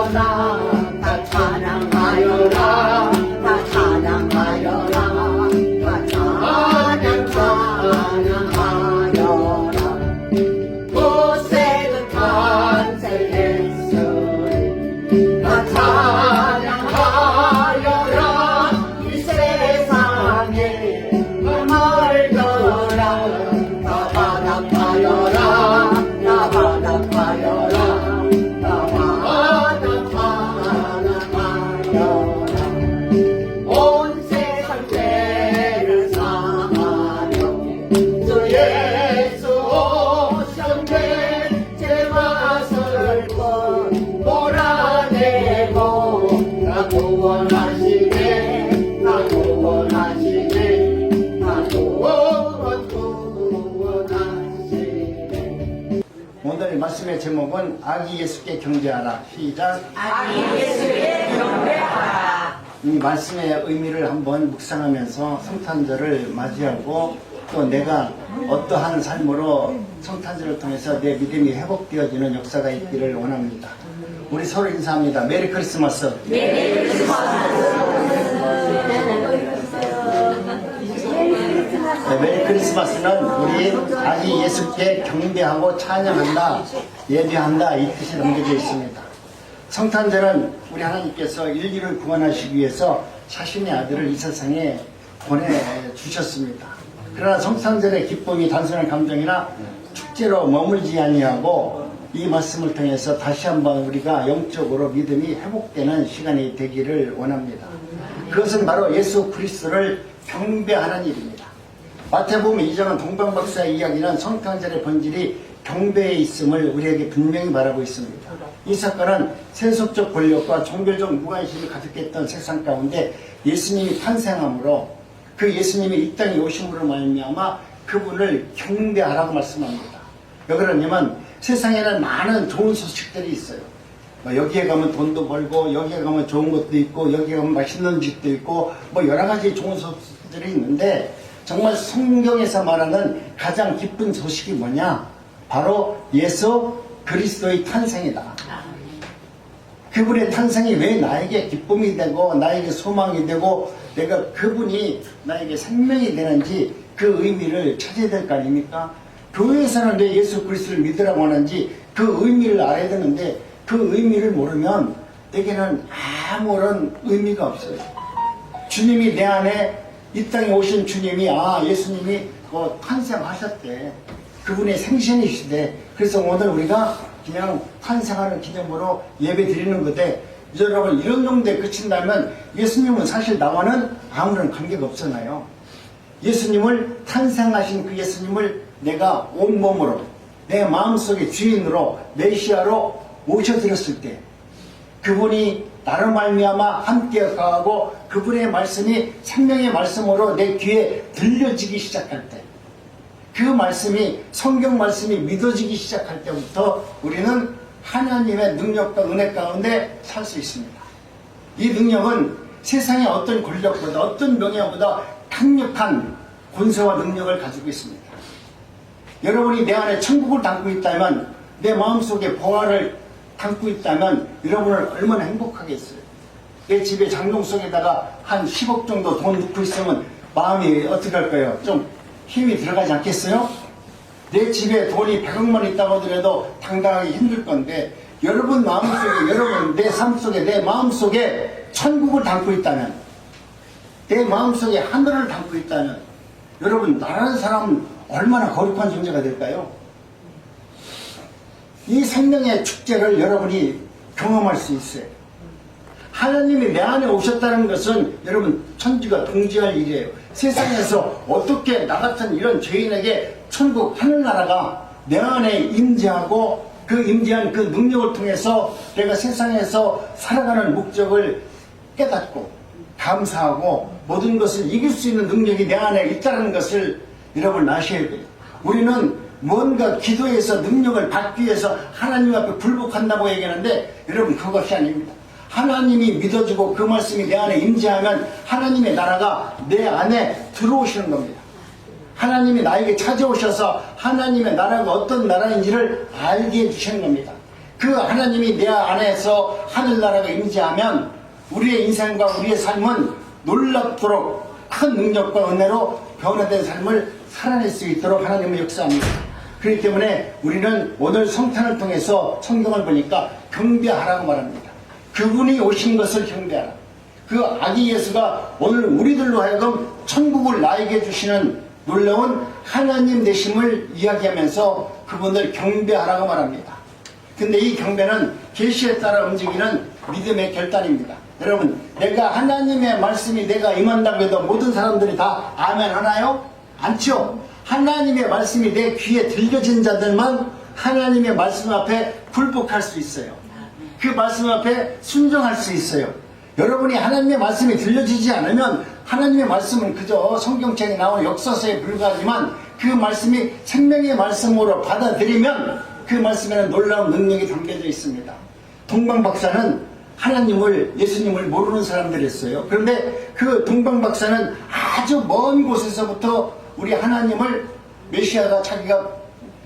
다 찬양하여라 다 찬양하여라 다 찬양하여라 고생은 탄생했으니 다 찬양하여라 이 세상에 멀더라 다 바닥하여라 다 바닥하여라 온 세상 죄를 사하여 주 예수 오셨네 제 맛을 몰아내고 나 구원하시네 나 구원하시네 나 구원하시네. 오늘 말씀의 제목은 아기 예수께 경배하라. 시작. 아기 예수께 경배하라. 이 말씀의 의미를 한번 묵상하면서 성탄절을 맞이하고 또 내가 어떠한 삶으로 성탄절을 통해서 내 믿음이 회복되어지는 역사가 있기를 원합니다. 우리 서로 인사합니다. 메리 크리스마스. 메리 크리스마스. 네, 메리 크리스마스는 우리 아기 예수께 경배하고 찬양한다, 예배한다 이 뜻이 담겨져 있습니다. 성탄절은 우리 하나님께서 인류를 구원하시기 위해서 자신의 아들을 이 세상에 보내주셨습니다. 그러나 성탄절의 기쁨이 단순한 감정이나 축제로 머물지 아니하고 이 말씀을 통해서 다시 한번 우리가 영적으로 믿음이 회복되는 시간이 되기를 원합니다. 그것은 바로 예수 그리스도를 경배하는 일입니다. 마태복음 2장은 동방박사의 이야기는 성탄절의 본질이 경배에 있음을 우리에게 분명히 말하고 있습니다. 이 사건은 세속적 권력과 종교적 무관심이 가득했던 세상 가운데 예수님이 탄생함으로 그 예수님이 이 땅에 오심으로 말미암아 그분을 경배하라고 말씀합니다. 왜 그러냐면 세상에는 많은 좋은 소식들이 있어요. 여기에 가면 돈도 벌고 여기에 가면 좋은 것도 있고 여기에 가면 맛있는 집도 있고 여러 가지 좋은 소식들이 있는데 정말 성경에서 말하는 가장 기쁜 소식이 뭐냐? 바로 예수 그리스도의 탄생이다. 그분의 탄생이 왜 나에게 기쁨이 되고 나에게 소망이 되고 내가 그분이 나에게 생명이 되는지 그 의미를 찾아야 될 거 아닙니까? 교회에서는 왜 예수 그리스도를 믿으라고 하는지 그 의미를 알아야 되는데 그 의미를 모르면 내게는 아무런 의미가 없어요. 주님이 내 안에 이 땅에 오신 주님이 예수님이 탄생하셨대. 그분의 생신이시대. 그래서 오늘 우리가 그냥 탄생하는 기념으로 예배 드리는 건데 여러분 이런 정도에 그친다면 예수님은 사실 나와는 아무런 관계가 없잖아요. 예수님을 탄생하신 그 예수님을 내가 온몸으로 내 마음속의 주인으로 메시아로 모셔드렸을 때 그분이 나로 말미암아 함께 가고 그분의 말씀이 생명의 말씀으로 내 귀에 들려지기 시작할 때 그 말씀이 성경 말씀이 믿어지기 시작할 때부터 우리는 하나님의 능력과 은혜 가운데 살 수 있습니다. 이 능력은 세상의 어떤 권력보다 어떤 명예보다 강력한 권세와 능력을 가지고 있습니다. 여러분이 내 안에 천국을 담고 있다면 내 마음속에 보화를 담고 있다면 여러분은 얼마나 행복하겠어요. 내 집에 장롱 속에다가 한 10억 정도 돈 넣고 있으면 마음이 어떻게 할까요? 좀 힘이 들어가지 않겠어요? 내 집에 돈이 100억만 있다고 하더라도 당당하기 힘들 건데 여러분 마음속에 여러분 내 삶 속에 내 마음속에 천국을 담고 있다면 내 마음속에 하늘을 담고 있다면 여러분 나라는 사람은 얼마나 거룩한 존재가 될까요? 이 생명의 축제를 여러분이 경험할 수 있어요. 하나님이 내 안에 오셨다는 것은 여러분 천지가 동지할 일이에요. 세상에서 어떻게 나 같은 이런 죄인에게 천국 하늘나라가 내 안에 임재하고 그 임재한 그 능력을 통해서 내가 세상에서 살아가는 목적을 깨닫고 감사하고 모든 것을 이길 수 있는 능력이 내 안에 있다는 것을 여러분 아셔야 돼요. 우리는 뭔가 기도해서 능력을 받기 위해서 하나님 앞에 굴복한다고 얘기하는데 여러분 그것이 아닙니다. 하나님이 믿어지고 그 말씀이 내 안에 임재하면 하나님의 나라가 내 안에 들어오시는 겁니다. 하나님이 나에게 찾아오셔서 하나님의 나라가 어떤 나라인지를 알게 해주시는 겁니다. 그 하나님이 내 안에서 하늘나라가 임재하면 우리의 인생과 우리의 삶은 놀랍도록 큰 능력과 은혜로 변화된 삶을 살아낼 수 있도록 하나님은 역사합니다. 그렇기 때문에 우리는 오늘 성탄을 통해서 성경을 보니까 경배하라고 말합니다. 그분이 오신 것을 경배하라. 그 아기 예수가 오늘 우리들로 하여금 천국을 나에게 주시는 놀라운 하나님 되심을 이야기하면서 그분을 경배하라고 말합니다. 근데 이 경배는 계시에 따라 움직이는 믿음의 결단입니다. 여러분, 내가 하나님의 말씀이 내가 임한다고 해도 모든 사람들이 다 아멘 하나요? 않죠? 하나님의 말씀이 내 귀에 들려진 자들만 하나님의 말씀 앞에 굴복할 수 있어요. 그 말씀 앞에 순종할 수 있어요. 여러분이 하나님의 말씀이 들려지지 않으면 하나님의 말씀은 그저 성경책에 나온 역사서에 불과하지만 그 말씀이 생명의 말씀으로 받아들이면 그 말씀에는 놀라운 능력이 담겨져 있습니다. 동방박사는 하나님을, 예수님을 모르는 사람들이었어요. 그런데 그 동방박사는 아주 먼 곳에서부터 우리 하나님을, 메시아가 자기가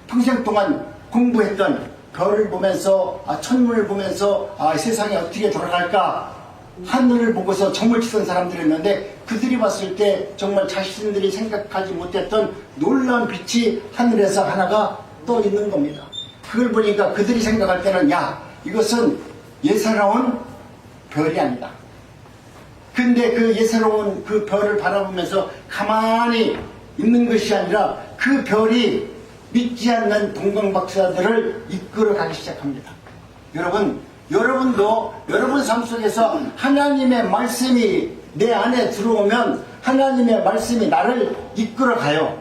평생 동안 공부했던 별을 보면서, 천문을 보면서 세상이 어떻게 돌아갈까, 하늘을 보고서 점을 치던 사람들이었는데 그들이 봤을 때 정말 자신들이 생각하지 못했던 놀라운 빛이 하늘에서 하나가 떠 있는 겁니다. 그걸 보니까 그들이 생각할 때는, 야, 이것은 예사로운 별이 아니다. 근데 그 예사로운 그 별을 바라보면서 가만히 있는 것이 아니라 그 별이 믿지 않는 동방박사들을 이끌어가기 시작합니다. 여러분도 여러분 삶 속에서 하나님의 말씀이 내 안에 들어오면 하나님의 말씀이 나를 이끌어가요.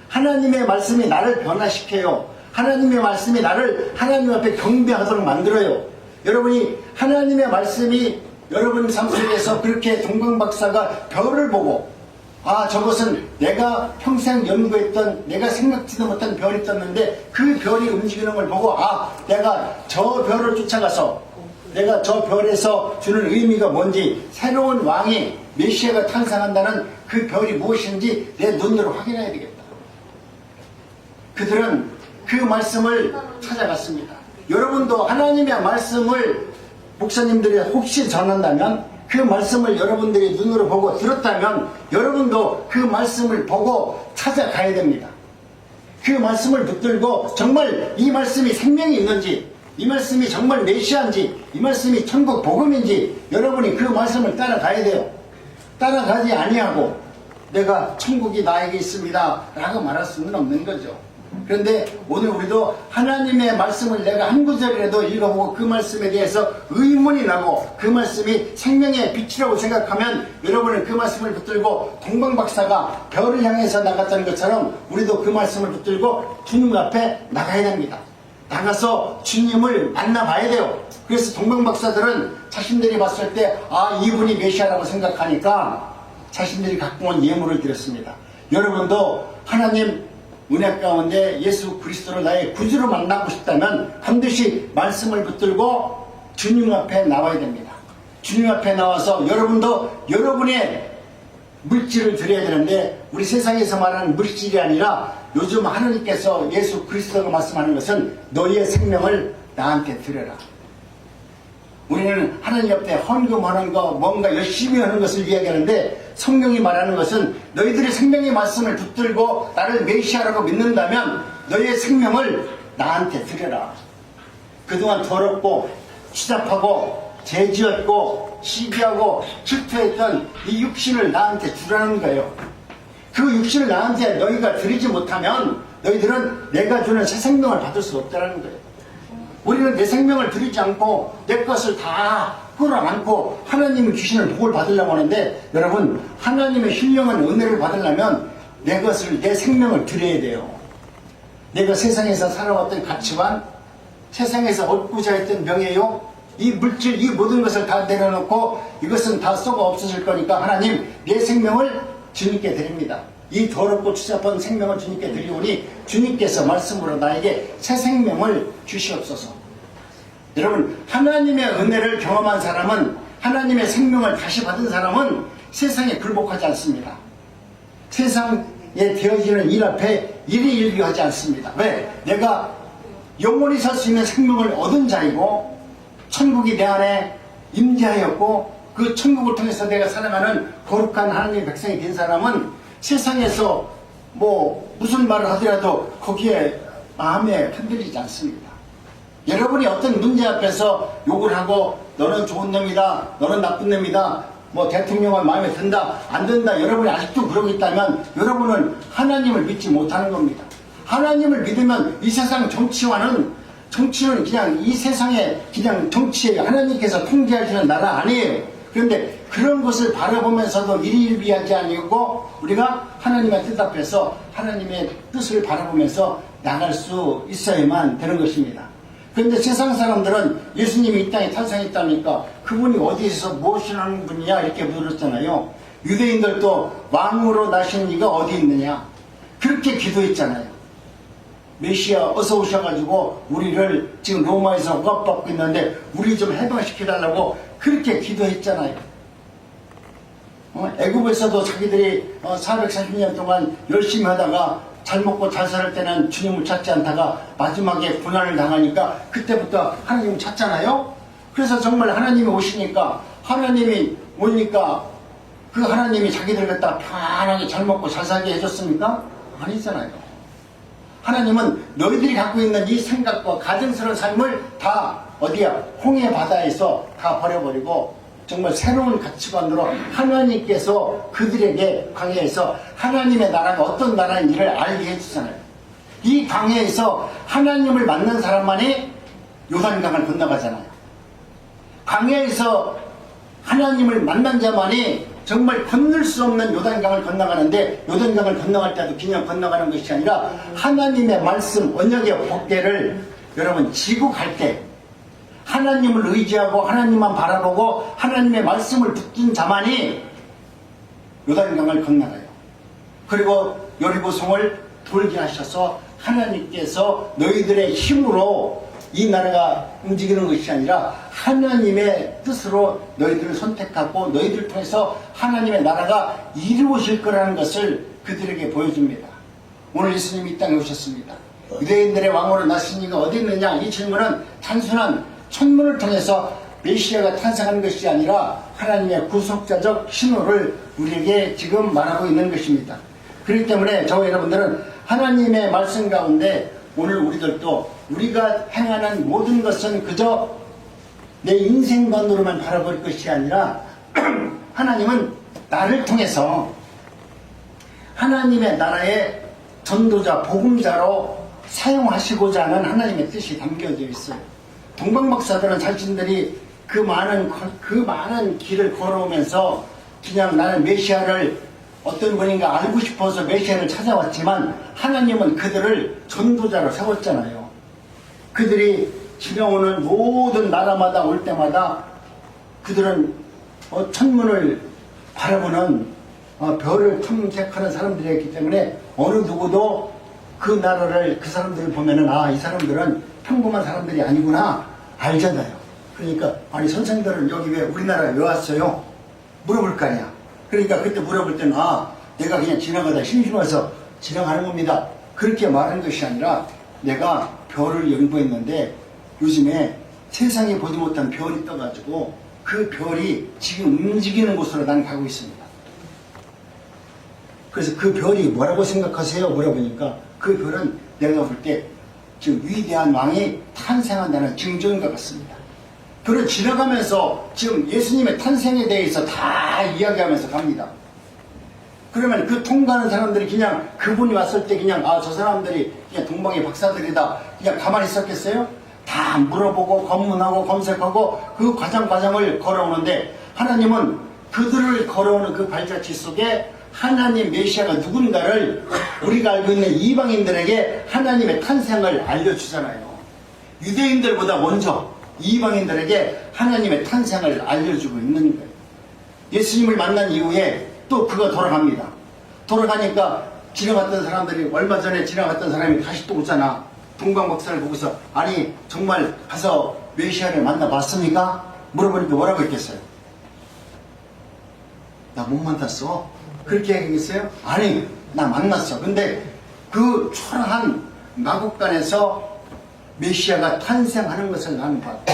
하나님의 말씀이 나를 변화시켜요. 하나님의 말씀이 나를 하나님 앞에 경배하도록 만들어요. 여러분이 하나님의 말씀이 여러분 삶 속에서 그렇게 동방박사가 별을 보고, 저것은 내가 평생 연구했던, 내가 생각지도 못한 별이 떴는데 그 별이 움직이는 걸 보고, 내가 저 별을 쫓아가서 내가 저 별에서 주는 의미가 뭔지, 새로운 왕이 메시아가 탄생한다는 그 별이 무엇인지 내 눈으로 확인해야 되겠다. 그들은 그 말씀을 찾아갔습니다. 여러분도 하나님의 말씀을 목사님들이 혹시 전한다면, 그 말씀을 여러분들이 눈으로 보고 들었다면 여러분도 그 말씀을 보고 찾아가야 됩니다. 그 말씀을 붙들고 정말 이 말씀이 생명이 있는지, 이 말씀이 정말 메시아인지, 이 말씀이 천국 복음인지 여러분이 그 말씀을 따라가야 돼요. 따라가지 아니하고 내가 천국이 나에게 있습니다 라고 말할 수는 없는 거죠. 그런데 오늘 우리도 하나님의 말씀을 내가 한 구절이라도 읽어보고 그 말씀에 대해서 의문이 나고 그 말씀이 생명의 빛이라고 생각하면 여러분은 그 말씀을 붙들고 동방박사가 별을 향해서 나갔다는 것처럼 우리도 그 말씀을 붙들고 주님 앞에 나가야 됩니다. 나가서 주님을 만나봐야 돼요. 그래서 동방박사들은 자신들이 봤을 때 이분이 메시아라고 생각하니까 자신들이 갖고 온 예물을 드렸습니다. 여러분도 하나님 은혜 가운데 예수 그리스도를 나의 구주로 만나고 싶다면 반드시 말씀을 붙들고 주님 앞에 나와야 됩니다. 주님 앞에 나와서 여러분도 여러분의 물질을 드려야 되는데, 우리 세상에서 말하는 물질이 아니라 요즘 하나님께서 예수 그리스도가 말씀하는 것은 너희의 생명을 나한테 드려라. 우리는 하나님 옆에 헌금하는 거, 뭔가 열심히 하는 것을 이야기하는데, 성경이 말하는 것은 너희들의 생명의 말씀을 붙들고 나를 메시아라고 믿는다면 너희의 생명을 나한테 드려라. 그동안 더럽고 추잡하고 죄지었고 시기하고 질투했던 이 육신을 나한테 주라는 거예요. 그 육신을 나한테 너희가 드리지 못하면 너희들은 내가 주는 새 생명을 받을 수 없다는 거예요. 우리는 내 생명을 드리지 않고 내 것을 다 끌어안고 하나님이 주시는 복을 받으려고 하는데, 여러분, 하나님의 신령한 은혜를 받으려면 내 것을, 내 생명을 드려야 돼요. 내가 세상에서 살아왔던 가치관, 세상에서 얻고자 했던 명예욕, 이 물질, 이 모든 것을 다 내려놓고 이것은 다 썩어 없어질 거니까 하나님, 내 생명을 주님께 드립니다. 이 더럽고 추잡한 생명을 주님께 드리오니 주님께서 말씀으로 나에게 새 생명을 주시옵소서. 여러분, 하나님의 은혜를 경험한 사람은, 하나님의 생명을 다시 받은 사람은 세상에 굴복하지 않습니다. 세상에 되어지는 일 앞에 일희일비하지 않습니다. 왜? 내가 영원히 살 수 있는 생명을 얻은 자이고 천국이 내 안에 임재하였고 그 천국을 통해서 내가 살아가는 거룩한 하나님의 백성이 된 사람은 세상에서 뭐 무슨 말을 하더라도 거기에 마음에 흔들리지 않습니다. 여러분이 어떤 문제 앞에서 욕을 하고 너는 좋은 놈이다, 너는 나쁜 놈이다, 뭐 대통령은 마음에 든다, 안 든다, 여러분이 아직도 그러고 있다면 여러분은 하나님을 믿지 못하는 겁니다. 하나님을 믿으면 이 세상 정치는 그냥 이 세상에 그냥 정치에 하나님께서 통제하시는 나라 아니에요. 그런데 그런 것을 바라보면서도 일일비하지 아니고 우리가 하나님의 뜻 앞에서 하나님의 뜻을 바라보면서 나갈 수 있어야만 되는 것입니다. 그런데 세상 사람들은 예수님이 이 땅에 탄생했다니까 그분이 어디에서 무엇을 하는 분이냐 이렇게 물었잖아요. 유대인들도 왕으로 나신 이가 어디 있느냐 그렇게 기도했잖아요. 메시아 어서 오셔가지고 우리를 지금 로마에서 억압받고 있는데 우리 좀 해방시켜달라고 그렇게 기도했잖아요. 애굽에서도 자기들이 440년 동안 열심히 하다가 잘 먹고 잘 살 때는 주님을 찾지 않다가 마지막에 고난을 당하니까 그때부터 하나님을 찾잖아요. 그래서 정말 하나님이 오시니까 하나님이 오니까 그 하나님이 자기들 갖다 편하게 잘 먹고 잘 살게 해줬습니까? 아니잖아요. 하나님은 너희들이 갖고 있는 이 생각과 가증스러운 삶을 다 어디야? 홍해 바다에서 다 버려버리고 정말 새로운 가치관으로 하나님께서 그들에게 광야에서 하나님의 나라가 어떤 나라인지를 알게 해주잖아요. 이 광야에서 하나님을 만난 사람만이 요단강을 건너가잖아요. 광야에서 하나님을 만난 자만이 정말 건널 수 없는 요단강을 건너가는데 요단강을 건너갈 때도 그냥 건너가는 것이 아니라 하나님의 말씀 언약의 법궤를 여러분 지고 갈 때 하나님을 의지하고 하나님만 바라보고 하나님의 말씀을 붙든 자만이 요단강을 건너가요. 그리고 여리고성을 돌게 하셔서 하나님께서 너희들의 힘으로 이 나라가 움직이는 것이 아니라 하나님의 뜻으로 너희들을 선택하고 너희들을 통해서 하나님의 나라가 이루어질 거라는 것을 그들에게 보여줍니다. 오늘 예수님이 이 땅에 오셨습니다. 유대인들의 왕으로 나신 이가 어디 있느냐? 이 질문은 단순한 천문을 통해서 메시아가 탄생하는 것이 아니라 하나님의 구속자적 신호를 우리에게 지금 말하고 있는 것입니다. 그렇기 때문에 저와 여러분들은 하나님의 말씀 가운데 오늘 우리들도 우리가 행하는 모든 것은 그저 내 인생관으로만 바라볼 것이 아니라 하나님은 나를 통해서 하나님의 나라의 전도자, 복음자로 사용하시고자 하는 하나님의 뜻이 담겨져 있어요. 동방박사들은 자신들이 그 많은 길을 걸어오면서 그냥 나는 메시아를 어떤 분인가 알고 싶어서 메시아를 찾아왔지만 하나님은 그들을 전도자로 세웠잖아요. 그들이 지나오는 모든 나라마다 올 때마다 그들은 천문을 바라보는 별을 탐색하는 사람들이었기 때문에 어느 누구도 그 나라를 그 사람들을 보면은 이 사람들은 평범한 사람들이 아니구나 알잖아요. 그러니까 아니 선생들은 여기 왜 우리나라에 왜 왔어요? 물어볼 거 아니야. 그러니까 그때 물어볼 때는 내가 그냥 지나가다 심심해서 지나가는 겁니다. 그렇게 말하는 것이 아니라 내가 별을 연구했는데 요즘에 세상에 보지 못한 별이 떠가지고 그 별이 지금 움직이는 곳으로 난 가고 있습니다. 그래서 그 별이 뭐라고 생각하세요? 물어보니까 그 별은 내가 볼 때 지금 위대한 왕이 탄생한다는 증조인 것 같습니다. 별을 지나가면서 지금 예수님의 탄생에 대해서 다 이야기하면서 갑니다. 그러면 그 통과하는 사람들이 그냥 그분이 왔을 때 그냥 저 사람들이 그냥 동방의 박사들이다 그냥 가만히 있었겠어요? 다 물어보고 검문하고 검색하고 그 과정을 걸어오는데 하나님은 그들을 걸어오는 그 발자취 속에 하나님 메시아가 누군가를 우리가 알고 있는 이방인들에게 하나님의 탄생을 알려주잖아요. 유대인들보다 먼저 이방인들에게 하나님의 탄생을 알려주고 있는 거예요. 예수님을 만난 이후에 또 그가 돌아갑니다. 돌아가니까 지나갔던 사람들이 얼마 전에 지나갔던 사람이 다시 또 오잖아. 동방박사를 보고서 아니 정말 가서 메시아를 만나봤습니까? 물어보니까 뭐라고 했겠어요? 나 못 만났어. 그렇게 얘기했어요? 아니 나 만났어. 근데 그 초라한 마국간에서 메시아가 탄생하는 것을 나는 봤다.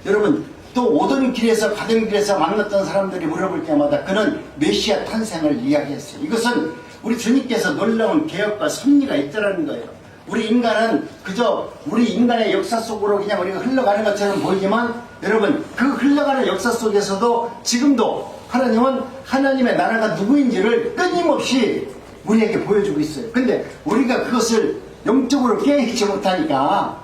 여러분, 또 오던 길에서 가던 길에서 만났던 사람들이 물어볼 때마다 그는 메시아 탄생을 이야기했어요. 이것은 우리 주님께서 놀라운 개혁과 섭리가 있더라는 거예요. 우리 인간은 그저 우리 인간의 역사 속으로 그냥 우리가 흘러가는 것처럼 보이지만 여러분, 그 흘러가는 역사 속에서도 지금도 하나님은 하나님의 나라가 누구인지를 끊임없이 우리에게 보여주고 있어요. 근데 우리가 그것을 영적으로 깨닫지 못하니까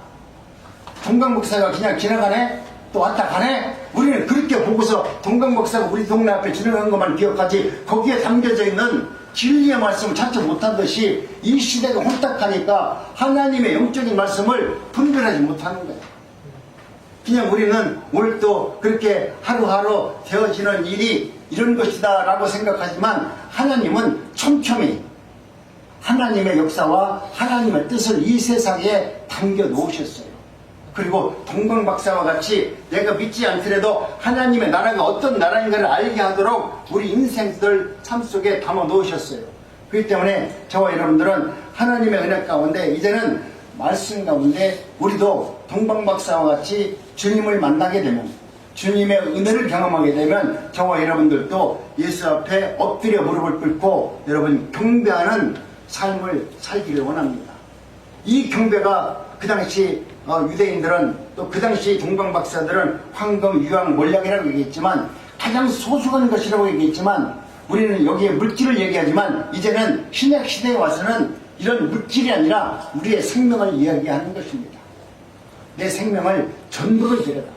동강목사가 그냥 지나가네? 또 왔다 가네? 우리는 그렇게 보고서 동강목사가 우리 동네 앞에 지나간 것만 기억하지 거기에 담겨져 있는 진리의 말씀을 찾지 못하듯이 이 시대가 혼탁하니까 하나님의 영적인 말씀을 분별하지 못하는 거예요. 그냥 우리는 오늘도 그렇게 하루하루 되어지는 일이 이런 것이다 라고 생각하지만 하나님은 촘촘히 하나님의 역사와 하나님의 뜻을 이 세상에 담겨 놓으셨어요. 그리고 동방박사와 같이 내가 믿지 않더라도 하나님의 나라가 어떤 나라인가를 알게 하도록 우리 인생들 삶 속에 담아 놓으셨어요. 그렇기 때문에 저와 여러분들은 하나님의 은혜 가운데 이제는 말씀 가운데 우리도 동방박사와 같이 주님을 만나게 되면 주님의 은혜를 경험하게 되면 저와 여러분들도 예수 앞에 엎드려 무릎을 꿇고 여러분 경배하는 삶을 살기를 원합니다. 이 경배가 그 당시 유대인들은 또 그 당시 동방박사들은 황금, 유황, 몰약이라고 얘기했지만 가장 소중한 것이라고 얘기했지만 우리는 여기에 물질을 얘기하지만 이제는 신약 시대에 와서는 이런 물질이 아니라 우리의 생명을 이야기하는 것입니다. 내 생명을 전부를 드려라.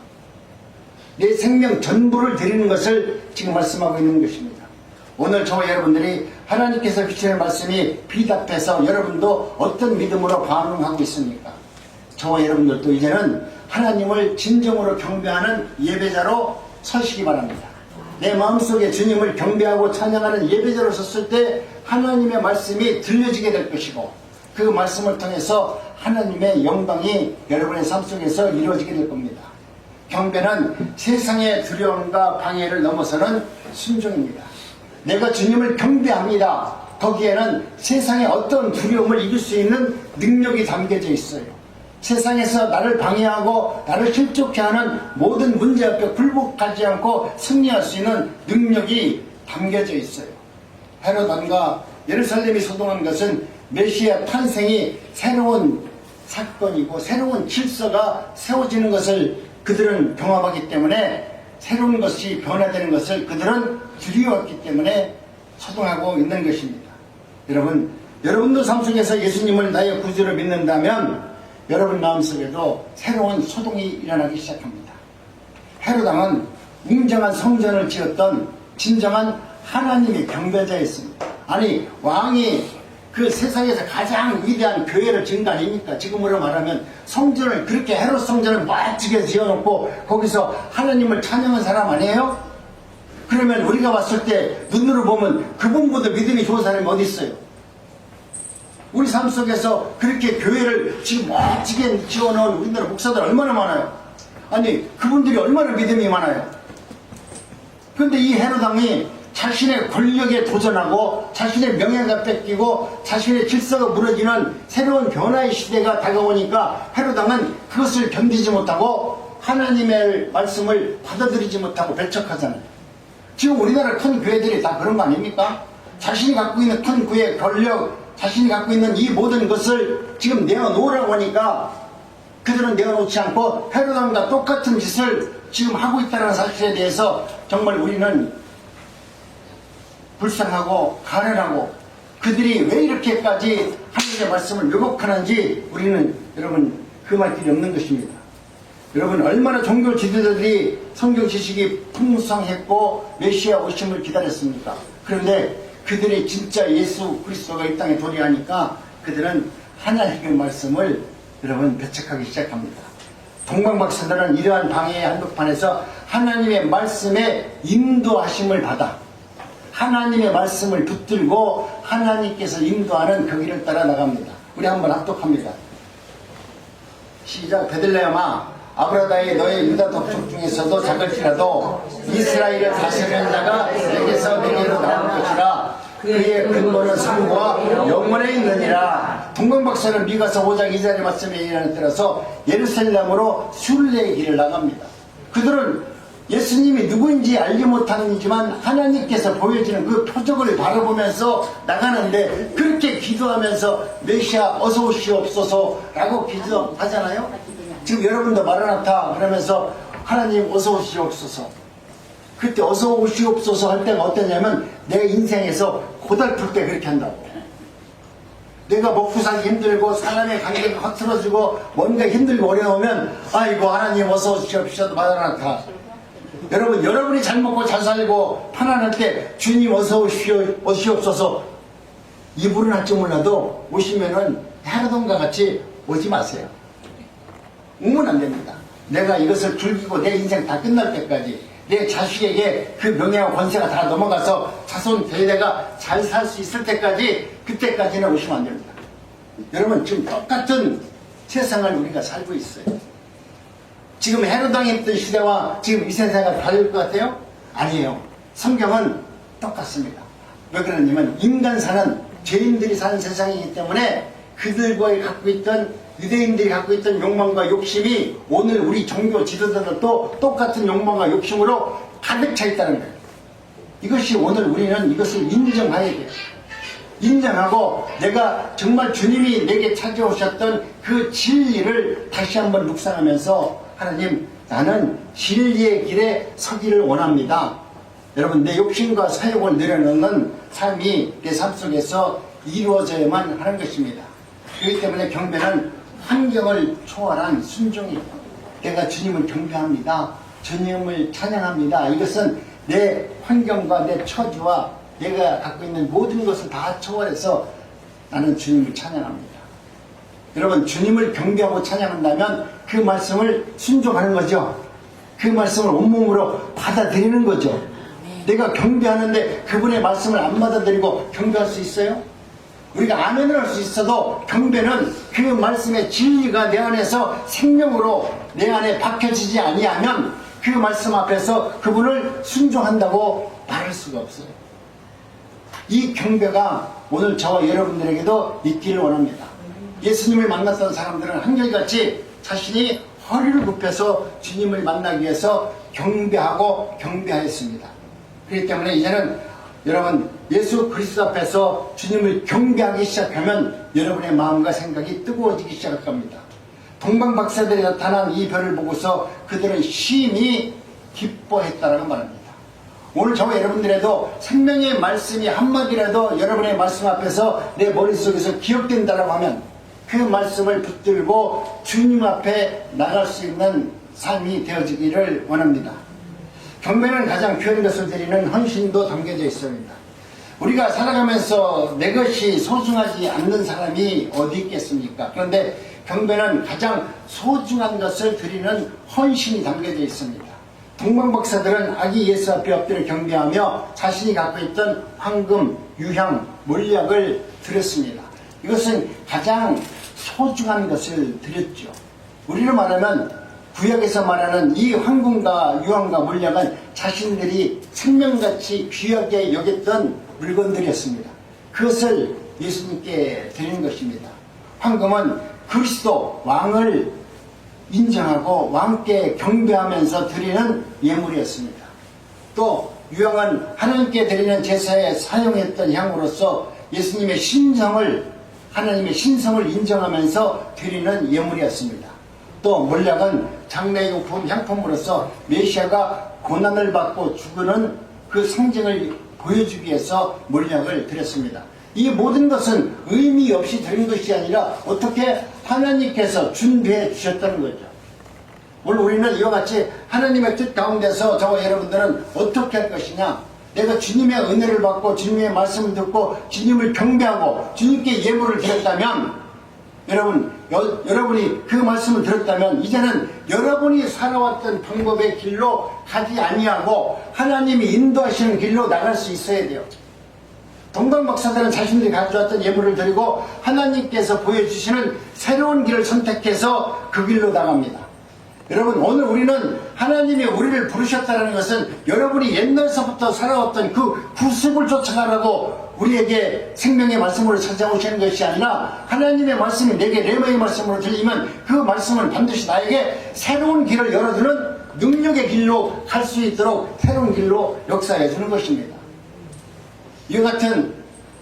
내 생명 전부를 드리는 것을 지금 말씀하고 있는 것입니다. 오늘 저와 여러분들이 하나님께서 주시는 말씀이 비답해서 여러분도 어떤 믿음으로 반응하고 있습니까? 저와 여러분들도 이제는 하나님을 진정으로 경배하는 예배자로 서시기 바랍니다. 내 마음속에 주님을 경배하고 찬양하는 예배자로 섰을 때 하나님의 말씀이 들려지게 될 것이고 그 말씀을 통해서 하나님의 영광이 여러분의 삶 속에서 이루어지게 될 겁니다. 경배는 세상의 두려움과 방해를 넘어서는 순종입니다. 내가 주님을 경배합니다. 거기에는 세상의 어떤 두려움을 이길 수 있는 능력이 담겨져 있어요. 세상에서 나를 방해하고 나를 실족해 하는 모든 문제 앞에 굴복하지 않고 승리할 수 있는 능력이 담겨져 있어요. 헤롯 왕과 예루살렘이 소동한 것은 메시아 탄생이 새로운 사건이고 새로운 질서가 세워지는 것을 그들은 경험하기 때문에 새로운 것이 변화되는 것을 그들은 두려웠기 때문에 소동하고 있는 것입니다. 여러분, 여러분도 삶 속에서 예수님을 나의 구주로 믿는다면 여러분 마음속에도 새로운 소동이 일어나기 시작합니다. 헤롯 왕은 웅장한 성전을 지었던 진정한 하나님의 경배자였습니다. 아니, 왕이 그 세상에서 가장 위대한 교회를 지은 거 아닙니까? 지금으로 말하면 성전을 그렇게 헤롯 성전을 멋지게 지어놓고 거기서 하나님을 찬양한 사람 아니에요? 그러면 우리가 봤을 때 눈으로 보면 그분보다 믿음이 좋은 사람이 어디 있어요? 우리 삶 속에서 그렇게 교회를 지금 멋지게 지어놓은 우리나라 목사들 얼마나 많아요? 아니, 그분들이 얼마나 믿음이 많아요? 그런데 이 헤롯 왕이 자신의 권력에 도전하고 자신의 명예가 뺏기고 자신의 질서가 무너지는 새로운 변화의 시대가 다가오니까 헤롯 왕은 그것을 견디지 못하고 하나님의 말씀을 받아들이지 못하고 배척하잖아요. 지금 우리나라 큰 교회들이 다 그런 거 아닙니까? 자신이 갖고 있는 큰 교회 권력, 자신이 갖고 있는 이 모든 것을 지금 내어놓으라고 하니까 그들은 내어놓지 않고 헤롯 왕과 똑같은 짓을 지금 하고 있다는 사실에 대해서 정말 우리는 불쌍하고 가난하고 그들이 왜 이렇게까지 하나님의 말씀을 왜곡하는지 우리는 여러분 금할 길이 없는 것입니다. 여러분, 얼마나 종교 지도자들이 성경 지식이 풍성했고 메시아 오심을 기다렸습니까? 그런데 그들이 진짜 예수 그리스도가 이 땅에 도래하니까 그들은 하나님의 말씀을 여러분 배척하기 시작합니다. 동방박사들은 이러한 방해의 한복판에서 하나님의 말씀에 인도하심을 받아 하나님의 말씀을 붙들고 하나님께서 인도하는 그 길을 따라 나갑니다. 우리 한번 합독합니다. 시작. 베들레헴아, 아브라다의 너의 유다 족속 중에서도 작을지라도 이스라엘의 다스리는 자가 내게서 내게로 나올 것이라. 그의 근본은 성부와 영원에 있느니라. 동방박사는 미가서 5장 2절의 말씀에 의하는 따라서 예루살렘으로 순례의 길을 나갑니다. 그들은 예수님이 누구인지 알지 못하는지만 하나님께서 보여주는 그 표적을 바라보면서 나가는데, 그렇게 기도하면서 메시아 어서 오시옵소서 라고 기도하잖아요. 지금 여러분도 마라나타 그러면서 하나님 어서 오시옵소서, 그때 어서 오시옵소서 할 때가 어떠냐면 내 인생에서 고달플 때 그렇게 한다고. 내가 먹고 살기 힘들고 사람의 관계가 흐트러지고 뭔가 힘들고 어려우면 아이고 하나님 어서 오시옵소서 마라나타. 여러분, 여러분이 잘 먹고 잘 살고 편안할 때 주님 어서 오시옵소서 이 부른 할지 몰라도 오시면은 헤로돈과 같이 오지 마세요. 오면 안 됩니다. 내가 이것을 즐기고 내 인생 다 끝날 때까지 내 자식에게 그 명예와 권세가 다 넘어가서 자손 대대가 잘 살 수 있을 때까지, 그때까지는 오시면 안 됩니다. 여러분, 지금 똑같은 세상을 우리가 살고 있어요. 지금 헤로당에 있던 시대와 지금 이 세상이 다를 것 같아요? 아니에요. 성경은 똑같습니다. 왜 그러냐면 인간사는 죄인들이 사는 세상이기 때문에 그들과 갖고 있던, 유대인들이 갖고 있던 욕망과 욕심이 오늘 우리 종교 지도자들도 똑같은 욕망과 욕심으로 가득 차 있다는 거예요. 이것이 오늘 우리는 이것을 인정해야 돼요. 인정하고 내가 정말 주님이 내게 찾아오셨던 그 진리를 다시 한번 묵상하면서 하나님, 나는 진리의 길에 서기를 원합니다. 여러분, 내 욕심과 사욕을 내려놓는 삶이 내 삶 속에서 이루어져야만 하는 것입니다. 그렇기 때문에 경배는 환경을 초월한 순종이에요. 내가 주님을 경배합니다. 주님을 찬양합니다. 이것은 내 환경과 내 처지와 내가 갖고 있는 모든 것을 다 초월해서 나는 주님을 찬양합니다. 여러분, 주님을 경배하고 찬양한다면 그 말씀을 순종하는 거죠. 그 말씀을 온몸으로 받아들이는 거죠. 내가 경배하는데 그분의 말씀을 안 받아들이고 경배할 수 있어요? 우리가 아멘을 할 수 있어도 경배는 그 말씀의 진리가 내 안에서 생명으로 내 안에 박혀지지 아니하면 그 말씀 앞에서 그분을 순종한다고 말할 수가 없어요. 이 경배가 오늘 저와 여러분들에게도 있기를 원합니다. 예수님을 만났던 사람들은 한결같이 자신이 허리를 굽혀서 주님을 만나기 위해서 경배하고 경배하였습니다. 그렇기 때문에 이제는 여러분, 예수 그리스도 앞에서 주님을 경배하기 시작하면 여러분의 마음과 생각이 뜨거워지기 시작할 겁니다. 동방박사들이 나타난 이 별을 보고서 그들은 심히 기뻐했다라고 말합니다. 오늘 저와 여러분들에도 생명의 말씀이 한마디라도 여러분의 말씀 앞에서 내 머릿속에서 기억된다라고 하면 그 말씀을 붙들고 주님 앞에 나갈 수 있는 삶이 되어지기를 원합니다. 경배는 가장 귀한 것을 드리는 헌신도 담겨져 있습니다. 우리가 살아가면서 내 것이 소중하지 않는 사람이 어디 있겠습니까? 그런데 경배는 가장 소중한 것을 드리는 헌신이 담겨져 있습니다. 동방박사들은 아기 예수 앞에 엎드려 경배하며 자신이 갖고 있던 황금, 유향, 몰약을 드렸습니다. 이것은 가장 소중한 것을 드렸죠. 우리로 말하면 구약에서 말하는 이 황금과 유황과 몰약은 자신들이 생명같이 귀하게 여겼던 물건들이었습니다. 그것을 예수님께 드리는 것입니다. 황금은 그리스도 왕을 인정하고 왕께 경배하면서 드리는 예물이었습니다. 또 유황은 하나님께 드리는 제사에 사용했던 향으로서 예수님의 신성을, 하나님의 신성을 인정하면서 드리는 예물이었습니다. 또 몰약은 장례용품, 향품으로서 메시아가 고난을 받고 죽는 그 상징을 보여주기 위해서 몰약을 드렸습니다. 이 모든 것은 의미 없이 드린 것이 아니라 어떻게 하나님께서 준비해 주셨다는 거죠. 오늘 우리는 이와 같이 하나님의 뜻 가운데서 저와 여러분들은 어떻게 할 것이냐, 내가 주님의 은혜를 받고 주님의 말씀을 듣고 주님을 경배하고 주님께 예물을 드렸다면, 여러분이 그 말씀을 들었다면 이제는 여러분이 살아왔던 방법의 길로 가지 아니하고 하나님이 인도하시는 길로 나갈 수 있어야 돼요. 동방박사들은 자신들이 가져왔던 예물을 드리고 하나님께서 보여주시는 새로운 길을 선택해서 그 길로 나갑니다. 여러분, 오늘 우리는 하나님이 우리를 부르셨다는 것은 여러분이 옛날서부터 살아왔던 그 구습을 쫓아가라고 우리에게 생명의 말씀으로 찾아오시는 것이 아니라 하나님의 말씀이 내게 레마의 말씀으로 들리면 그 말씀은 반드시 나에게 새로운 길을 열어주는 능력의 길로 갈 수 있도록 새로운 길로 역사해 주는 것입니다. 이와 같은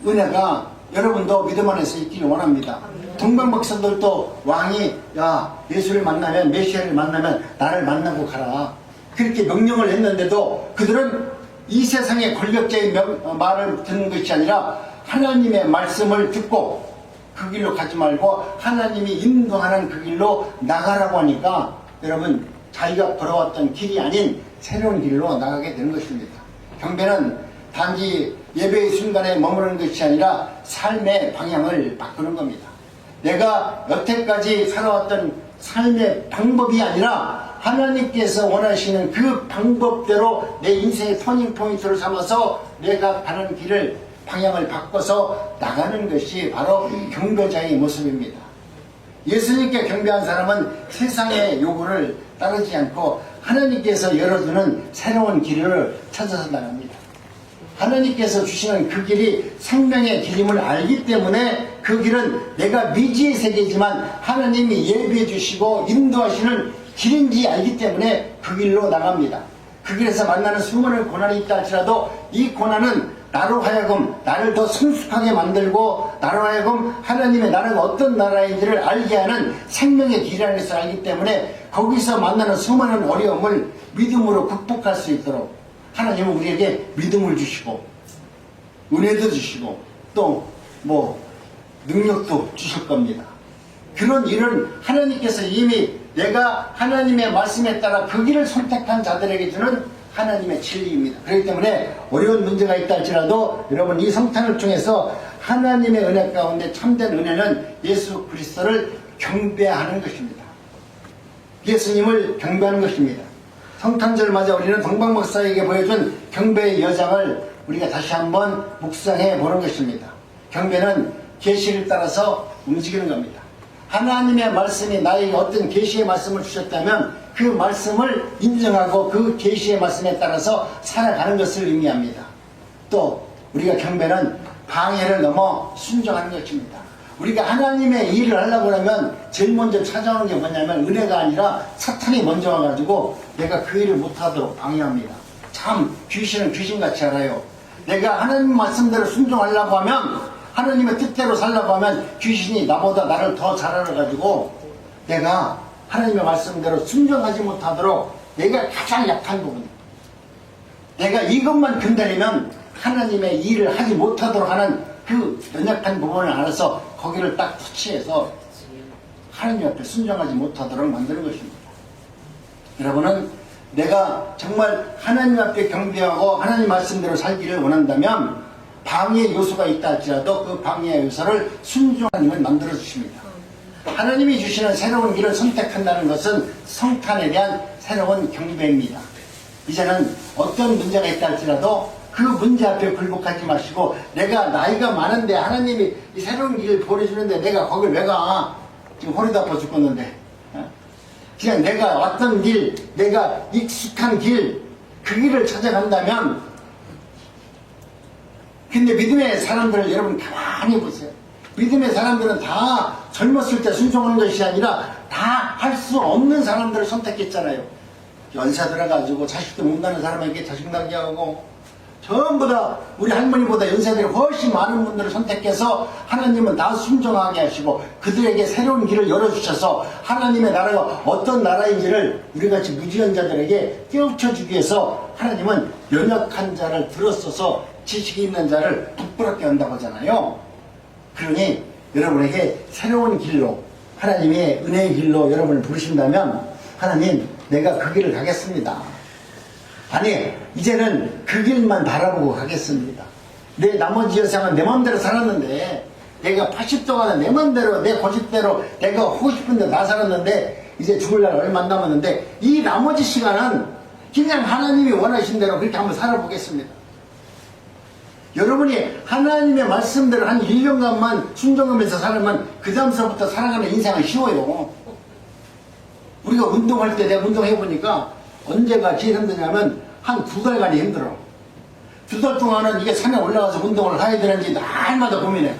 은혜가 여러분도 믿음 안에서 있기를 원합니다. 동방박사들도 왕이 야 예수를 만나면 메시아를 만나면 나를 만나고 가라 그렇게 명령을 했는데도 그들은 이 세상의 권력자의 말을 듣는 것이 아니라 하나님의 말씀을 듣고 그 길로 가지 말고 하나님이 인도하는 그 길로 나가라고 하니까 여러분 자기가 걸어왔던 길이 아닌 새로운 길로 나가게 되는 것입니다. 경배는 단지 예배의 순간에 머무르는 것이 아니라 삶의 방향을 바꾸는 겁니다. 내가 여태까지 살아왔던 삶의 방법이 아니라 하나님께서 원하시는 그 방법대로 내 인생의 터닝포인트를 삼아서 내가 가는 길을 방향을 바꿔서 나가는 것이 바로 경배자의 모습입니다. 예수님께 경배한 사람은 세상의 요구를 따르지 않고 하나님께서 열어주는 새로운 길을 찾아서 나갑니다. 하나님께서 주시는 그 길이 생명의 길임을 알기 때문에 그 길은 내가 미지의 세계지만 하나님이 예비해 주시고 인도하시는 길인지 알기 때문에 그 길로 나갑니다. 그 길에서 만나는 수많은 고난이 있다 할지라도 이 고난은 나로 하여금 나를 더 성숙하게 만들고 나로 하여금 하나님의 나라가 어떤 나라인지를 알게 하는 생명의 길이라는 것을 알기 때문에 거기서 만나는 수많은 어려움을 믿음으로 극복할 수 있도록 하나님은 우리에게 믿음을 주시고 은혜도 주시고 또 능력도 주실 겁니다. 그런 일은 하나님께서 이미 내가 하나님의 말씀에 따라 그 길을 선택한 자들에게 주는 하나님의 진리입니다. 그렇기 때문에 어려운 문제가 있다 할지라도 여러분 이 성탄을 통해서 하나님의 은혜 가운데 참된 은혜는 예수 그리스도를 경배하는 것입니다. 예수님을 경배하는 것입니다. 성탄절 맞아 우리는 동방목사에게 보여준 경배의 여정을 우리가 다시 한번 묵상해 보는 것입니다. 경배는 계시를 따라서 움직이는 겁니다. 하나님의 말씀이 나에게 어떤 계시의 말씀을 주셨다면 그 말씀을 인정하고 그 계시의 말씀에 따라서 살아가는 것을 의미합니다. 또 우리가 경배는 방해를 넘어 순종하는 것입니다. 우리가 하나님의 일을 하려고 하면 제일 먼저 찾아오는 게 뭐냐면 은혜가 아니라 사탄이 먼저 와가지고 내가 그 일을 못하도록 방해합니다. 참 귀신은 귀신같이 알아요. 내가 하나님 말씀대로 순종하려고 하면 하나님의 뜻대로 살려고 하면 귀신이 나보다 나를 더 잘 알아가지고 내가 하나님의 말씀대로 순종하지 못하도록 내가 가장 약한 부분 내가 이것만 건드리면 하나님의 일을 하지 못하도록 하는 그 연약한 부분을 알아서 거기를 딱 터치해서 하나님 앞에 순종하지 못하도록 만드는 것입니다. 여러분은 내가 정말 하나님 앞에 경배하고 하나님 말씀대로 살기를 원한다면 방해의 요소가 있다 할지라도 그 방해의 요소를 순종하는 힘을 만들어 주십니다. 하나님이 주시는 새로운 길을 선택한다는 것은 성탄에 대한 새로운 경배입니다. 이제는 어떤 문제가 있다 할지라도 그 문제 앞에 굴복하지 마시고 내가 나이가 많은데 하나님이 이 새로운 길을 보내주는데 내가 거길 왜 가? 지금 허리도 아파 죽겠는데 그냥 내가 왔던 길 내가 익숙한 길 그 길을 찾아간다면 근데 믿음의 사람들을 여러분 가만히 보세요. 믿음의 사람들은 다 젊었을 때 순종하는 것이 아니라 다 할 수 없는 사람들을 선택했잖아요. 연세 들어가지고 자식도 못 낳는 사람에게 자식 낳게 하고 전부 다 우리 할머니보다 연세들이 훨씬 많은 분들을 선택해서 하나님은 다 순종하게 하시고 그들에게 새로운 길을 열어주셔서 하나님의 나라가 어떤 나라인지를 우리같이 무지연자들에게 깨우쳐주기 위해서 하나님은 연약한 자를 들어서서 지식이 있는 자를 부끄럽게 한다고 하잖아요. 그러니 여러분에게 새로운 길로 하나님의 은혜의 길로 여러분을 부르신다면 하나님 내가 그 길을 가겠습니다. 아니 이제는 그 길만 바라보고 가겠습니다. 내 나머지 여생은 내 맘대로 살았는데 내가 80동안은 내 맘대로 내 고집대로 내가 하고 싶은데 다 살았는데 이제 죽을 날 얼마 안 남았는데 이 나머지 시간은 그냥 하나님이 원하신 대로 그렇게 한번 살아보겠습니다. 여러분이 하나님의 말씀대로 한 1년간만 순종하면서 살면 그 다음서부터 살아가는 인생은 쉬워요. 우리가 운동할 때 내가 운동해보니까 언제가 제일 힘드냐면 한 2달간이 힘들어. 2달 동안은 이게 산에 올라가서 운동을 해야 되는지 날마다 고민해.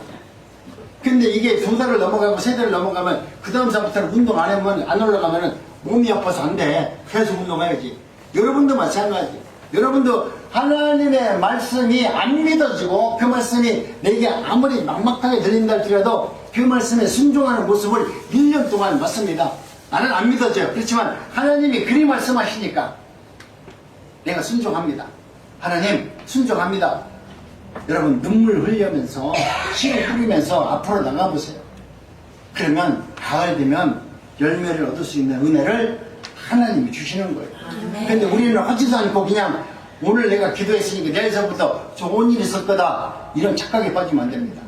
근데 이게 2달을 넘어가고 3달을 넘어가면 그 다음 사부터는 운동 안 하면 안 올라가면 몸이 아파서 안 돼. 계속 운동해야지. 여러분도 마찬가지. 여러분도 하나님의 말씀이 안 믿어지고 그 말씀이 내게 아무리 막막하게 들린다 할지라도 그 말씀에 순종하는 모습을 1년 동안 봤습니다. 나는 안 믿어져요. 그렇지만 하나님이 그리 말씀하시니까 내가 순종합니다. 하나님 순종합니다. 여러분 눈물 흘리면서 씨를 뿌리면서 앞으로 나가보세요. 그러면 가을 되면 열매를 얻을 수 있는 은혜를 하나님이 주시는 거예요. 근데 우리는 하지도 않고 그냥 오늘 내가 기도했으니까 내일서부터 좋은 일이 있을 거다 이런 착각에 빠지면 안 됩니다.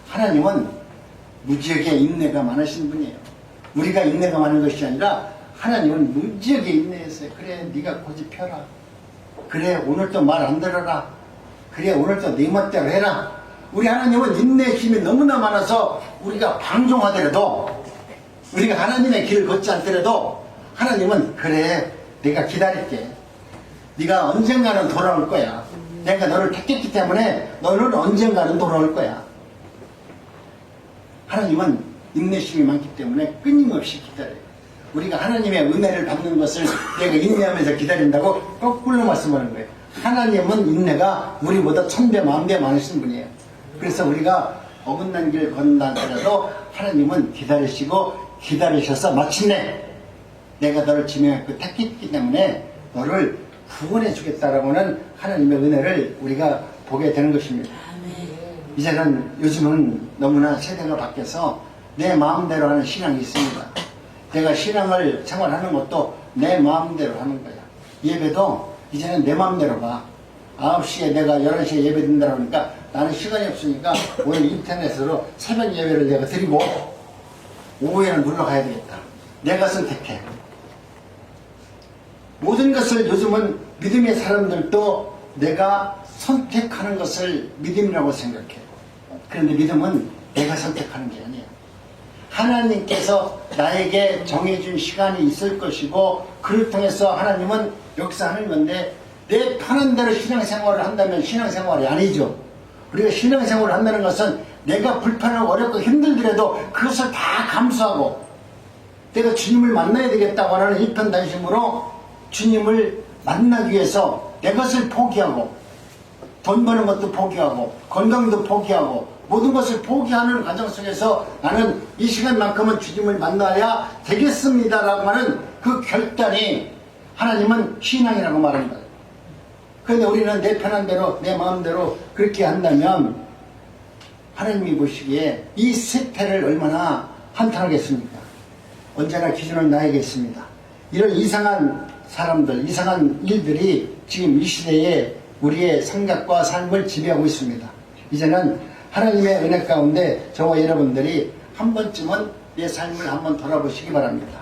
하나님은 무지하게 인내가 많으신 분이에요. 우리가 인내가 많은 것이 아니라 하나님은 무지하게 인내했어요. 그래 네가 고집해라. 그래 오늘도 말 안 들어라. 그래 오늘도 네 멋대로 해라. 우리 하나님은 인내의 힘이 너무나 많아서 우리가 방종하더라도 우리가 하나님의 길을 걷지 않더라도 하나님은 그래 내가 기다릴게. 네가 언젠가는 돌아올 거야. 내가 너를 택했기 때문에 너는 언젠가는 돌아올 거야. 하나님은 인내심이 많기 때문에 끊임없이 기다려요. 우리가 하나님의 은혜를 받는 것을 내가 인내하면서 기다린다고 거꾸로 말씀하는 거예요. 하나님은 인내가 우리보다 1000배, 10,000배 많으신 분이에요. 그래서 우리가 어긋난 길 걷는다 하더라도 하나님은 기다리시고 기다리셔서 마침내 내가 너를 지명했고 택했기 때문에 너를 구원해 주겠다라고 하는 하나님의 은혜를 우리가 보게 되는 것입니다. 이제는 요즘은 너무나 세대가 바뀌어서 내 마음대로 하는 신앙이 있습니다. 내가 신앙을 생활하는 것도 내 마음대로 하는 거야. 예배도 이제는 내 마음대로 봐. 9시에 내가 11시에 예배 드린다고 하니까 나는 시간이 없으니까 오늘 인터넷으로 새벽 예배를 내가 드리고 오후에는 놀러 가야 되겠다. 내가 선택해. 모든 것을 요즘은 믿음의 사람들도 내가 선택하는 것을 믿음이라고 생각해. 그런데 믿음은 내가 선택하는 게 아니에요. 하나님께서 나에게 정해준 시간이 있을 것이고 그를 통해서 하나님은 역사하는 건데 내 편한 대로 신앙생활을 한다면 신앙생활이 아니죠. 우리가 신앙생활을 한다는 것은 내가 불편하고 어렵고 힘들더라도 그것을 다 감수하고 내가 주님을 만나야 되겠다고 하는 일편단심으로 주님을 만나기 위해서 내 것을 포기하고 돈 버는 것도 포기하고 건강도 포기하고 모든 것을 포기하는 과정 속에서 나는 이 시간만큼은 주님을 만나야 되겠습니다라고 하는 그 결단이 하나님은 신앙이라고 말하는 거예요. 그런데 우리는 내 편한 대로 내 마음대로 그렇게 한다면 하나님이 보시기에 이 세태를 얼마나 한탄하겠습니까? 언제나 기준은 나에게 있습니다. 이런 이상한 사람들, 이상한 일들이 지금 이 시대에 우리의 생각과 삶을 지배하고 있습니다. 이제는 하나님의 은혜 가운데 저와 여러분들이 한 번쯤은 내 삶을 한번 돌아보시기 바랍니다.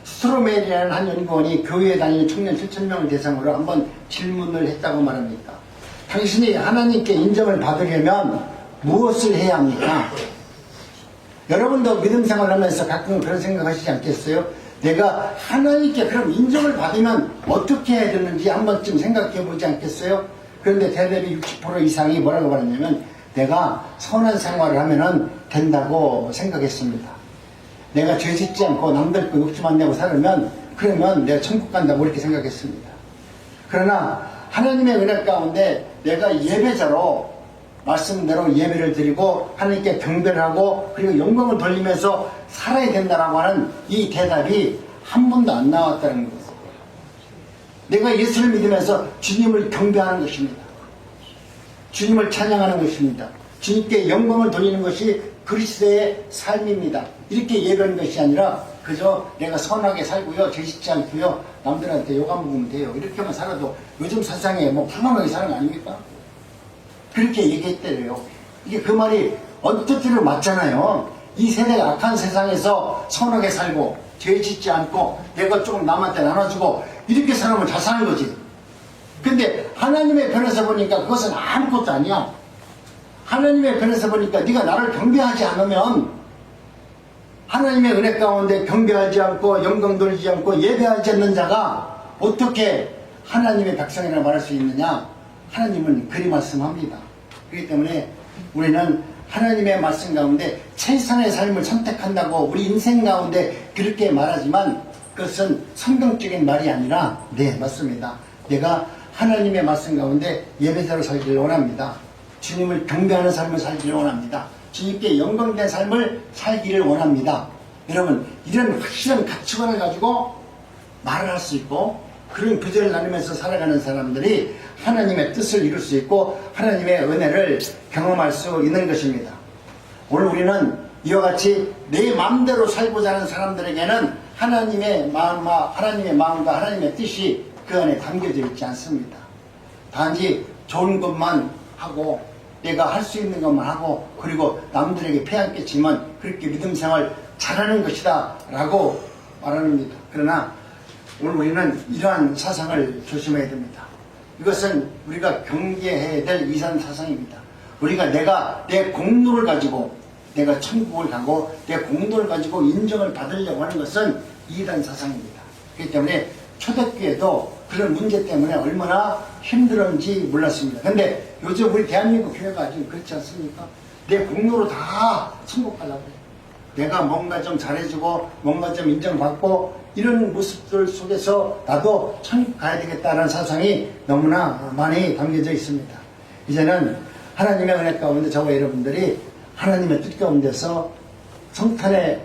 스트로멜이라는 한 연구원이 교회에 다니는 청년 7,000명을 대상으로 한번 질문을 했다고 말합니다. 당신이 하나님께 인정을 받으려면 무엇을 해야 합니까? 여러분도 믿음 생활을 하면서 가끔 그런 생각하시지 않겠어요? 내가 하나님께 그럼 인정을 받으면 어떻게 해야 되는지 한 번쯤 생각해 보지 않겠어요? 그런데 대답이 60% 이상이 뭐라고 말했냐면 내가 선한 생활을 하면 된다고 생각했습니다. 내가 죄 짓지 않고 남들 거 욕심 안 내고 살면 그러면 내가 천국 간다고 이렇게 생각했습니다. 그러나 하나님의 은혜 가운데 내가 예배자로 말씀대로 예배를 드리고 하나님께 경배를 하고 그리고 영광을 돌리면서 살아야 된다라고 하는 이 대답이 한 번도 안 나왔다는 것입니다. 내가 예수를 믿으면서 주님을 경배하는 것입니다. 주님을 찬양하는 것입니다. 주님께 영광을 돌리는 것이 그리스도의 삶입니다. 이렇게 예배하는 것이 아니라 그저 내가 선하게 살고요, 죄 짓지 않고요, 남들한테 욕 안 먹으면 돼요. 이렇게만 살아도 요즘 세상에 뭐 불만하게 사는 거 아닙니까? 그렇게 얘기했대요. 이게 그 말이 언뜻으로 맞잖아요. 이 세대가 악한 세상에서 선하게 살고 죄 짓지 않고 내가 조금 남한테 나눠주고 이렇게 살면 잘 사는 거지. 근데 하나님의 편에서 보니까 그것은 아무것도 아니야. 하나님의 편에서 보니까 네가 나를 경배하지 않으면 하나님의 은혜 가운데 경배하지 않고 영광 돌리지 않고 예배하지 않는 자가 어떻게 하나님의 백성이라고 말할 수 있느냐? 하나님은 그리 말씀합니다. 그렇기 때문에 우리는 하나님의 말씀 가운데 최선의 삶을 선택한다고 우리 인생 가운데 그렇게 말하지만 그것은 성경적인 말이 아니라 네, 맞습니다. 내가 하나님의 말씀 가운데 예배자로 살기를 원합니다. 주님을 경배하는 삶을 살기를 원합니다. 주님께 영광된 삶을 살기를 원합니다. 여러분, 이런 확실한 가치관을 가지고 말을 할 수 있고 그런 교제를 나누면서 살아가는 사람들이 하나님의 뜻을 이룰 수 있고 하나님의 은혜를 경험할 수 있는 것입니다. 오늘 우리는 이와 같이 내 마음대로 살고자 하는 사람들에게는 하나님의 마음과 하나님의 뜻이 그 안에 담겨져 있지 않습니다. 단지 좋은 것만 하고 내가 할 수 있는 것만 하고 그리고 남들에게 폐한 끼치면 그렇게 믿음 생활 잘하는 것이다 라고 말합니다. 그러나 오늘 우리는 이러한 사상을 조심해야 됩니다. 이것은 우리가 경계해야 될 이상 사상입니다. 우리가 내 공로를 가지고 내가 천국을 가고 내 공로를 가지고 인정을 받으려고 하는 것은 이단 사상입니다. 그렇기 때문에 초대교회도 그런 문제 때문에 얼마나 힘들었는지 몰랐습니다. 근데 요즘 우리 대한민국 교회가 지금 그렇지 않습니까? 내 공로로 다 천국 가려고 해요. 내가 뭔가 좀 잘해주고 뭔가 좀 인정받고 이런 모습들 속에서 나도 천국 가야 되겠다는 사상이 너무나 많이 담겨져 있습니다. 이제는 하나님의 은혜 가운데 저와 여러분들이 하나님의 뜻 가운데서 성탄의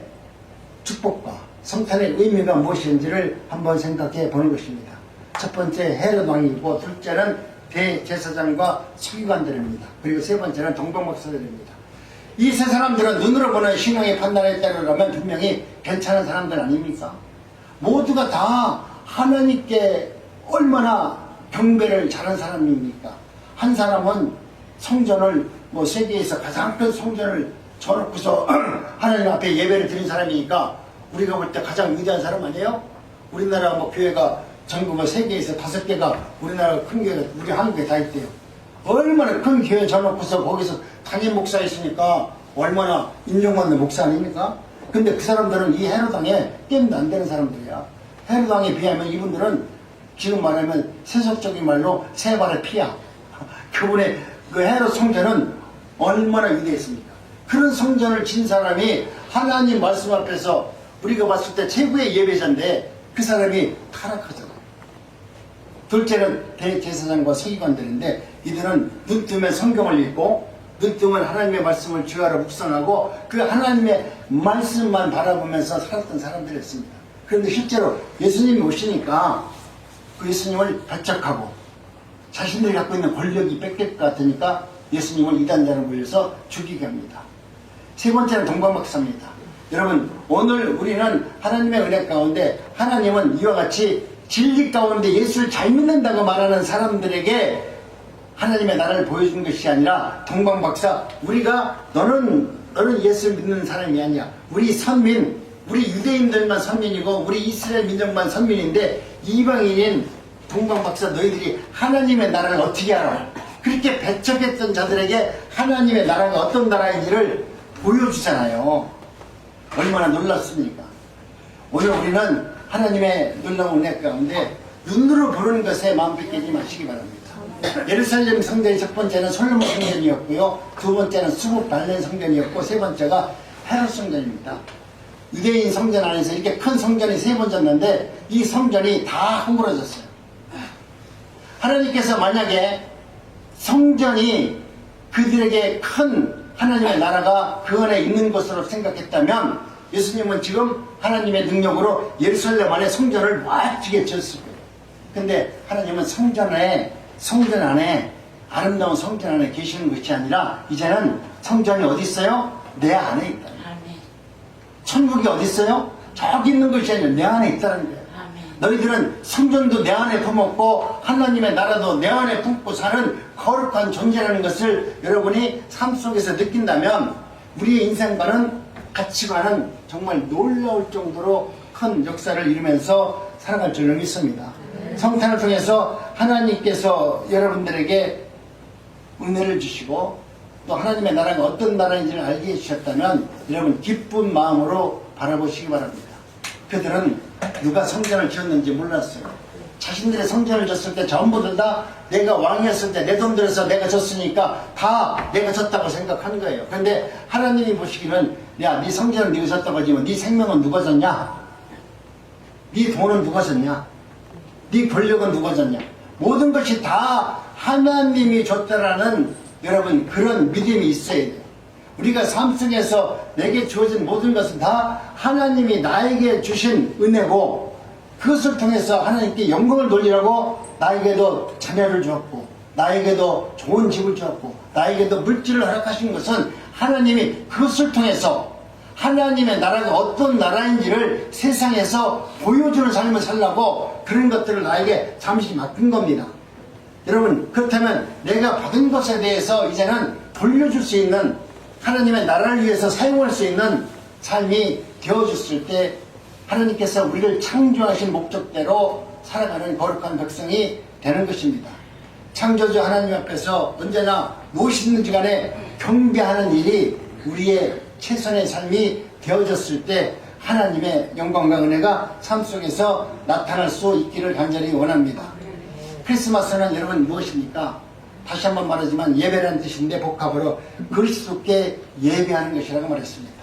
축복과 성탄의 의미가 무엇인지를 한번 생각해 보는 것입니다. 첫 번째 헤롯 왕이고 둘째는 대제사장과 서기관들입니다. 그리고 세 번째는 동방박사들입니다. 이 세 사람들은 눈으로 보는 신앙의 판단에 따르려면 분명히 괜찮은 사람들 아닙니까? 모두가 다 하나님께 얼마나 경배를 잘한 사람입니까? 한 사람은 성전을 세계에서 가장 큰 성전을 쳐놓고서 하나님 앞에 예배를 드린 사람이니까 우리가 볼 때 가장 위대한 사람 아니에요? 우리나라 교회가 전국 세계에서 5개가 우리나라 큰 교회가 우리 한국에 다 있대요. 얼마나 큰 교회 쳐놓고서 거기서 담임 목사 있으니까 얼마나 인정받는 목사 아닙니까? 근데 그 사람들은 이 헤롯왕에 게임도 안 되는 사람들이야. 헤롯왕에 비하면 이분들은 지금 말하면 세속적인 말로 세 발의 피야. 그분의 그 헤롯 성전은 얼마나 위대했습니까? 그런 성전을 진 사람이 하나님 말씀 앞에서 우리가 봤을 때 최고의 예배자인데 그 사람이 타락하잖아. 둘째는 대제사장과 서기관들인데 이들은 눈 뜨면 성경을 읽고 눈 뜨면 하나님의 말씀을 주야로 묵상하고 그 하나님의 말씀만 바라보면서 살았던 사람들이었습니다. 그런데 실제로 예수님이 오시니까 그 예수님을 배척하고 자신들이 갖고 있는 권력이 뺏길 것 같으니까 예수님을 이단자로 불려서 죽이게 합니다. 세 번째는 동방박사입니다. 여러분, 오늘 우리는 하나님의 은혜 가운데 하나님은 이와 같이 진리 가운데 예수를 잘 믿는다고 말하는 사람들에게 하나님의 나라를 보여준 것이 아니라 동방박사, 우리가 너는 예수를 믿는 사람이 아니야. 우리 선민, 우리 유대인들만 선민이고 우리 이스라엘 민족만 선민인데 이방인인 동방박사 너희들이 하나님의 나라를 어떻게 알아? 그렇게 배척했던 자들에게 하나님의 나라가 어떤 나라인지를 보여주잖아요. 얼마나 놀랐습니까? 오늘 우리는 하나님의 놀라운 은혜 가운데 눈으로 보는 것에 마음 뺏기지 마시기 바랍니다. 예루살렘 성전이 첫 번째는 솔로몬 성전이었고요. 두 번째는 수국 발렌 성전이었고 세 번째가 헤롯 성전입니다. 유대인 성전 안에서 이렇게 큰 성전이 세 번 졌는데 이 성전이 다 허물어졌어요. 하나님께서 만약에 성전이 그들에게 큰 하나님의 나라가 그 안에 있는 것으로 생각했다면 예수님은 지금 하나님의 능력으로 예루살렘 안에 성전을 멋지게 지었을 거예요. 근데 하나님은 성전 안에 아름다운 성전 안에 계시는 것이 아니라 이제는 성전이 어디 있어요? 내 안에 있다. 천국이 어디 있어요? 저기 있는 것이 아니라 내 안에 있다는 거예요. 너희들은 성전도 내 안에 품었고 하나님의 나라도 내 안에 품고 사는 거룩한 존재라는 것을 여러분이 삶 속에서 느낀다면 우리의 인생과는 가치관은 정말 놀라울 정도로 큰 역사를 이루면서 살아갈 줄로 믿습니다. 성탄을 통해서 하나님께서 여러분들에게 은혜를 주시고 또 하나님의 나라가 어떤 나라인지를 알게 해주셨다면 여러분 기쁜 마음으로 바라보시기 바랍니다. 그들은 누가 성전을 지었는지 몰랐어요. 자신들의 성전을 졌을 때 전부들 다 내가 왕이었을 때 내 돈 들여서 내가 졌으니까 다 내가 졌다고 생각하는 거예요. 그런데 하나님이 보시기는 야, 네 성전은 네가 졌다고 하지만 네 생명은 누가 졌냐? 네 돈은 누가 졌냐? 네 권력은 누가 졌냐? 모든 것이 다 하나님이 줬다라는 여러분 그런 믿음이 있어야 돼요. 우리가 삶 속에서 내게 주어진 모든 것은 다 하나님이 나에게 주신 은혜고 그것을 통해서 하나님께 영광을 돌리라고 나에게도 자녀를 주었고 나에게도 좋은 집을 주었고 나에게도 물질을 허락하신 것은 하나님이 그것을 통해서 하나님의 나라가 어떤 나라인지를 세상에서 보여주는 삶을 살라고 그런 것들을 나에게 잠시 맡긴 겁니다. 여러분 그렇다면 내가 받은 것에 대해서 이제는 돌려줄 수 있는 하나님의 나라를 위해서 사용할 수 있는 삶이 되어졌을 때 하나님께서 우리를 창조하신 목적대로 살아가는 거룩한 백성이 되는 것입니다. 창조주 하나님 앞에서 언제나 무엇이든지 간에 경배하는 일이 우리의 최선의 삶이 되어졌을 때 하나님의 영광과 은혜가 삶 속에서 나타날 수 있기를 간절히 원합니다. 크리스마스는 여러분 무엇입니까? 다시 한번 말하지만 예배라는 뜻인데 복합으로 그리스도께 예배하는 것이라고 말했습니다.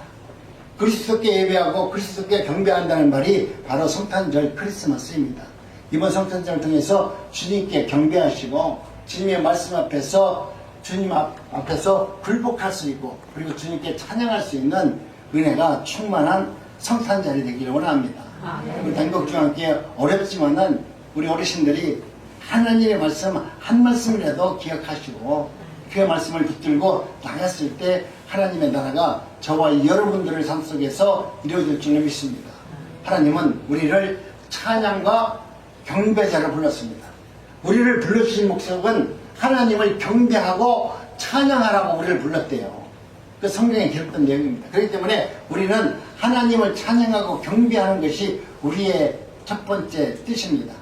그리스도께 예배하고 그리스도께 경배한다는 말이 바로 성탄절 크리스마스입니다. 이번 성탄절을 통해서 주님께 경배하시고 주님의 말씀 앞에서 주님 앞에서 굴복할 수 있고 그리고 주님께 찬양할 수 있는 은혜가 충만한 성탄절이 되기를 원합니다. 우리 단국중앙교회 어렵지만은 우리 어르신들이 하나님의 말씀 한 말씀이라도 기억하시고 그 말씀을 붙들고 나갔을 때 하나님의 나라가 저와 여러분들의 삶 속에서 이루어질 줄을 믿습니다. 하나님은 우리를 찬양과 경배자로 불렀습니다. 우리를 불러주신 목적은 하나님을 경배하고 찬양하라고 우리를 불렀대요. 그 성경에 기록된 내용입니다. 그렇기 때문에 우리는 하나님을 찬양하고 경배하는 것이 우리의 첫 번째 뜻입니다.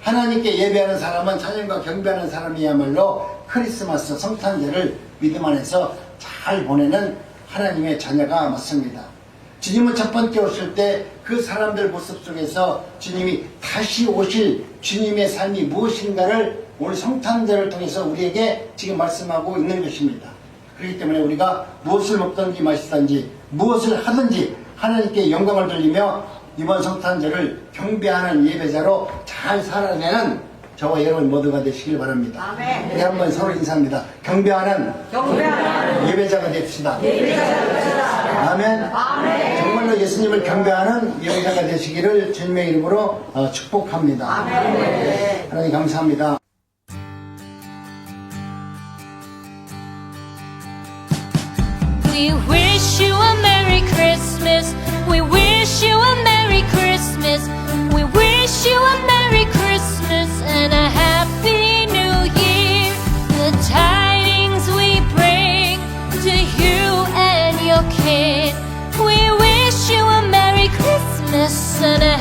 하나님께 예배하는 사람은 찬양과 경배하는 사람이야말로 크리스마스 성탄절을 믿음 안에서 잘 보내는 하나님의 자녀가 맞습니다. 주님은 첫 번째 오실 때 그 사람들 모습 속에서 주님이 다시 오실 주님의 삶이 무엇인가를 오늘 성탄절을 통해서 우리에게 지금 말씀하고 있는 것입니다. 그렇기 때문에 우리가 무엇을 먹든지 마시든지 무엇을 하든지 하나님께 영광을 돌리며 이번 성탄절을 경배하는 예배자로 잘 살아내는 저와 여러분 모두가 되시길 바랍니다. 아멘. 우리 한번 서로 인사합니다. 경배하는 예배자가 됩시다. 아멘. 아멘. 정말로 예수님을 경배하는 예배자가 되시기를 주님의 이름으로 축복합니다. 아멘. 하나님 감사합니다. We wish you a Merry Christmas. We wish you a Merry Christmas. We wish you a Merry Christmas and a Happy New Year. The tidings we bring to you and your kin. We wish you a Merry Christmas and a